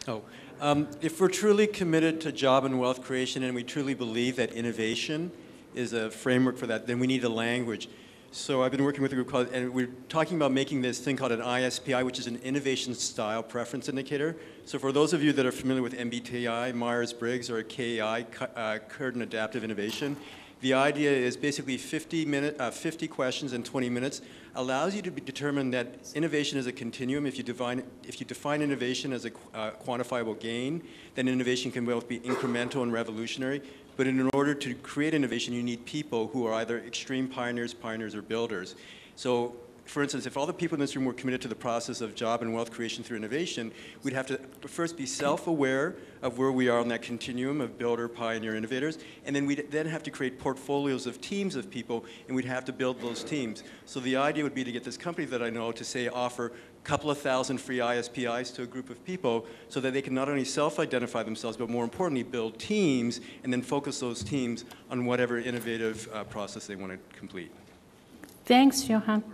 Oh, if we're truly committed to job and wealth creation and we truly believe that innovation is a framework for that, then we need a language. So I've been working with a group called, and we're talking about making this thing called an ISPI, which is an Innovation Style Preference Indicator. So for those of you that are familiar with MBTI, Myers-Briggs, or KAI, Curtin Adaptive Innovation, the idea is basically 50 questions in 20 minutes allows you to determine that innovation is a continuum. If you define innovation as a quantifiable gain, then innovation can both be incremental and revolutionary. But in order to create innovation, you need people who are either extreme pioneers, or builders. So, for instance, if all the people in this room were committed to the process of job and wealth creation through innovation, we'd have to first be self-aware of where we are on that continuum of builder, pioneer, innovators, and then we'd then have to create portfolios of teams of people, and we'd have to build those teams. So the idea would be to get this company that I know to, say, offer a couple of thousand free ISPIs to a group of people so that they can not only self-identify themselves, but more importantly, build teams and then focus those teams on whatever innovative process they want to complete. Thanks, Johan.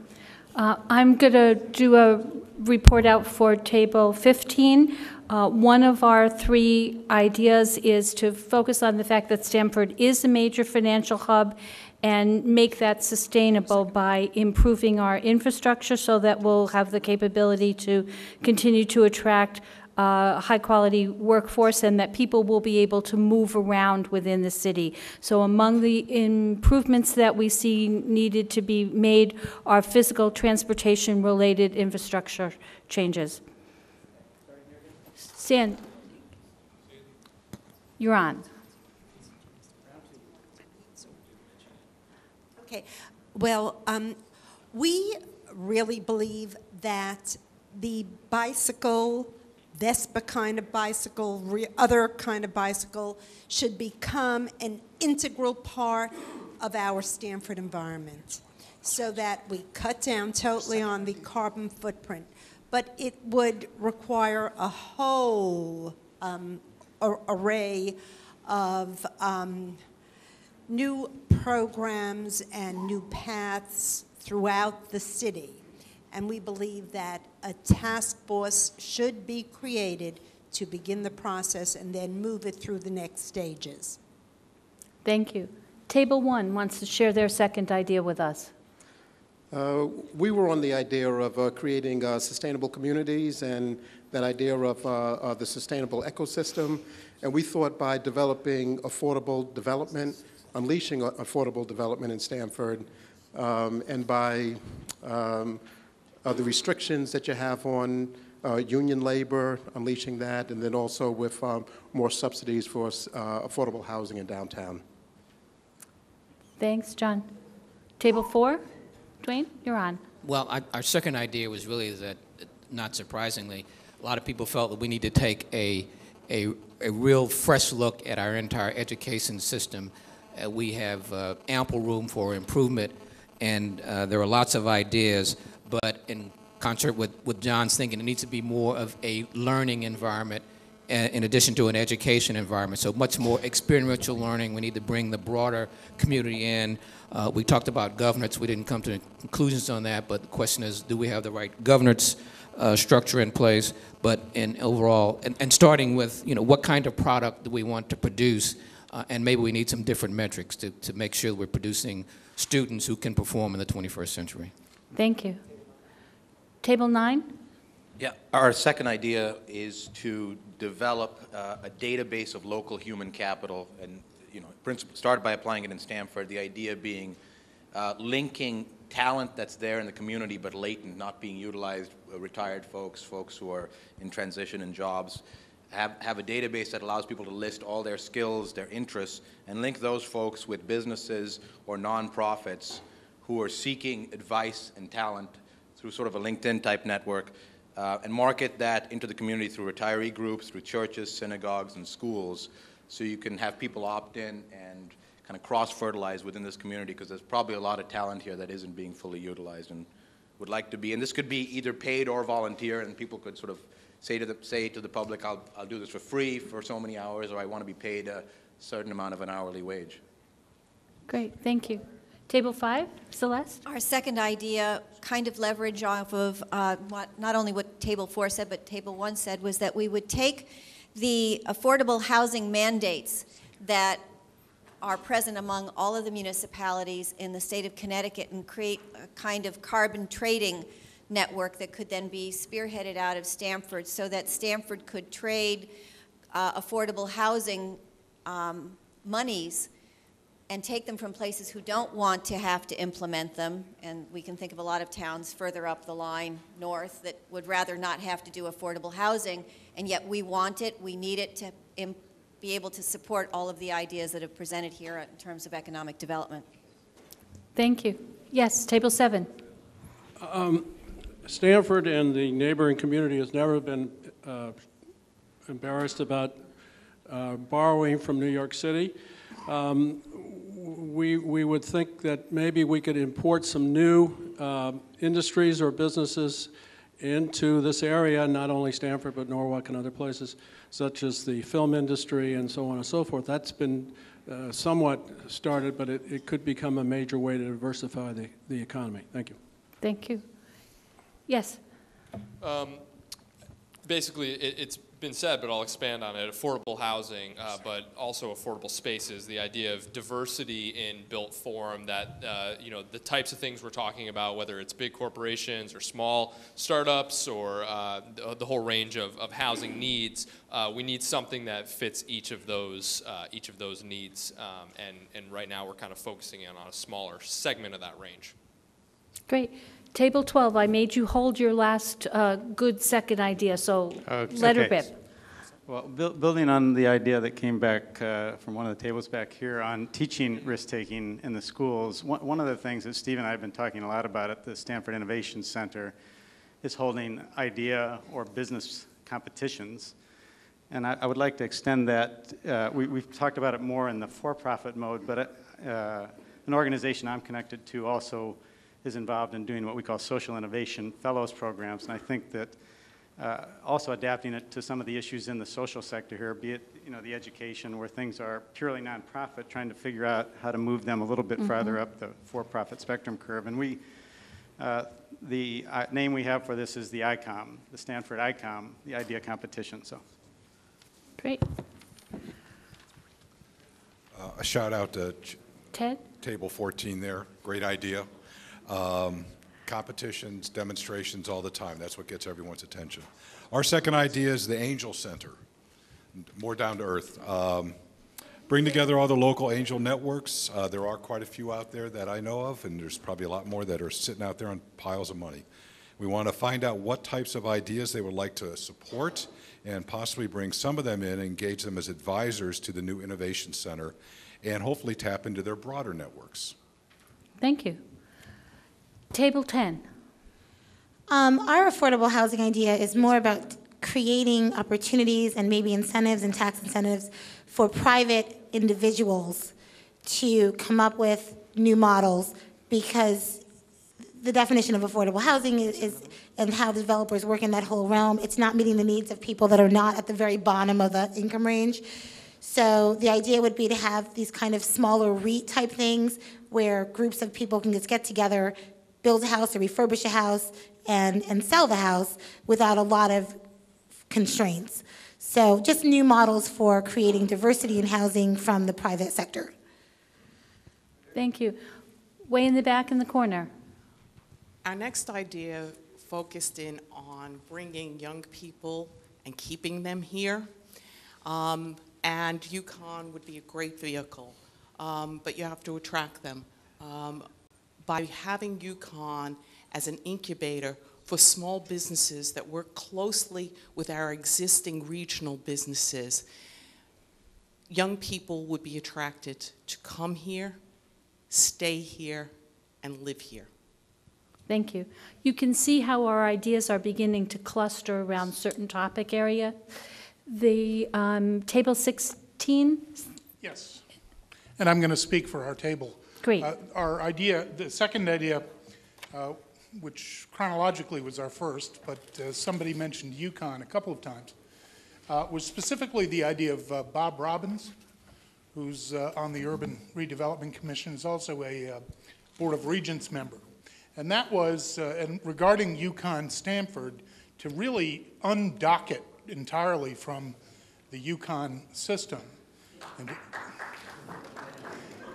I'm going to do a report out for table 15. One of our 3 ideas is to focus on the fact that Stamford is a major financial hub and make that sustainable by improving our infrastructure so that we'll have the capability to continue to attract high-quality workforce and that people will be able to move around within the city. So among the improvements that we see needed to be made are physical transportation-related infrastructure changes. Stan, you're on. Okay. Well, we really believe that the bicycle, Vespa kind of bicycle, other kind of bicycle, should become an integral part of our Stamford environment so that we cut down totally on the carbon footprint. But it would require a whole array of new programs and new paths throughout the city. And we believe that a task force should be created to begin the process and then move it through the next stages. Thank you. Table 1 wants to share their second idea with us. We were on the idea of creating sustainable communities and that idea of the sustainable ecosystem. And we thought by developing affordable development, unleashing affordable development in Stamford, and by the restrictions that you have on union labor, unleashing that, and then also with more subsidies for affordable housing in downtown. Thanks, John. Table 4, Dwayne, you're on. Well, our second idea was really that, not surprisingly, a lot of people felt that we need to take a real fresh look at our entire education system. We have ample room for improvement, and there are lots of ideas. But in concert with John's thinking, it needs to be more of a learning environment in addition to an education environment. So much more experiential learning. We need to bring the broader community in. We talked about governance. We didn't come to conclusions on that, but the question is, do we have the right governance structure in place? But in overall, and starting with, what kind of product do we want to produce? And maybe we need some different metrics to make sure we're producing students who can perform in the 21st century. Thank you. Table 9? Yeah, our second idea is to develop a database of local human capital, and started by applying it in Stamford. The idea being linking talent that's there in the community but latent, not being utilized, retired folks who are in transition in jobs. Have a database that allows people to list all their skills, their interests, and link those folks with businesses or nonprofits who are seeking advice and talent through sort of a LinkedIn-type network, and market that into the community through retiree groups, through churches, synagogues, and schools, so you can have people opt in and kind of cross-fertilize within this community, because there's probably a lot of talent here that isn't being fully utilized and would like to be. And this could be either paid or volunteer, and people could sort of say to the public, I'll do this for free for so many hours, or I want to be paid a certain amount of an hourly wage. Great, thank you. Table 5, Celeste? Our second idea, kind of leverage off of not only what Table 4 said, but Table 1 said, was that we would take the affordable housing mandates that are present among all of the municipalities in the state of Connecticut and create a kind of carbon trading network that could then be spearheaded out of Stamford so that Stamford could trade affordable housing monies and take them from places who don't want to have to implement them. And we can think of a lot of towns further up the line north that would rather not have to do affordable housing, and yet we want it, we need it to be able to support all of the ideas that have presented here in terms of economic development. Thank you. Yes, Table 7. Stamford and the neighboring community has never been embarrassed about borrowing from New York City. We would think that maybe we could import some new industries or businesses into this area, not only Stamford, but Norwalk and other places, such as the film industry and so on and so forth. That's been somewhat started, but it could become a major way to diversify the economy. Thank you. Thank you. Yes. Basically, it's been said, but I'll expand on it. Affordable housing, but also affordable spaces. The idea of diversity in built form. That the types of things we're talking about, whether it's big corporations or small startups or the whole range of housing needs. We need something that fits each of those needs. And right now we're kind of focusing in on a smaller segment of that range. Great. Table 12, I made you hold your last good second idea, so let her rip. Well, building on the idea that came back from one of the tables back here on teaching risk-taking in the schools, one of the things that Steve and I have been talking a lot about at the Stamford Innovation Center is holding idea or business competitions. And I would like to extend that. We've talked about it more in the for-profit mode, but an organization I'm connected to also is involved in doing what we call social innovation fellows programs, and I think that also adapting it to some of the issues in the social sector here, be it the education where things are purely nonprofit, trying to figure out how to move them a little bit farther up the for-profit spectrum curve. And the name we have for this is the ICOM, the Stanford ICOM, the idea competition. So, great. A shout out to Ted? Table 14 there. Great idea. Competitions, demonstrations all the time. That's what gets everyone's attention. Our second idea is the Angel Center, more down to earth. Bring together all the local angel networks. There are quite a few out there that I know of, and there's probably a lot more that are sitting out there on piles of money. We want to find out what types of ideas they would like to support and possibly bring some of them in and engage them as advisors to the new Innovation Center and hopefully tap into their broader networks. Thank you. Table 10. Our affordable housing idea is more about creating opportunities and maybe incentives and tax incentives for private individuals to come up with new models, because the definition of affordable housing is and how developers work in that whole realm, it's not meeting the needs of people that are not at the very bottom of the income range. So the idea would be to have these kind of smaller REIT type things where groups of people can just get together, build a house or refurbish a house and sell the house without a lot of constraints. So just new models for creating diversity in housing from the private sector. Thank you. Way in the back in the corner. Our next idea focused in on bringing young people and keeping them here. And UConn would be a great vehicle, but you have to attract them. By having UConn as an incubator for small businesses that work closely with our existing regional businesses, young people would be attracted to come here, stay here, and live here. Thank you. You can see how our ideas are beginning to cluster around certain topic area. The table 16? Yes. And I'm going to speak for our table. Great. Our idea, the second idea, which chronologically was our first, but somebody mentioned UConn a couple of times, was specifically the idea of Bob Robbins, who's on the Urban Redevelopment Commission, is also a Board of Regents member. And that was, and regarding UConn Stamford, to really undock it entirely from the UConn system.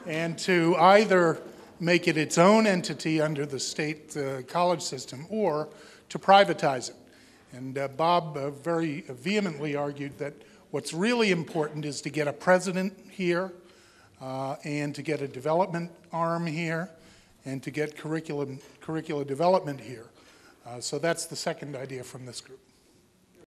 And to either make it its own entity under the state college system or to privatize it. And Bob very vehemently argued that what's really important is to get a president here and to get a development arm here and to get curricular development here. So that's the second idea from this group.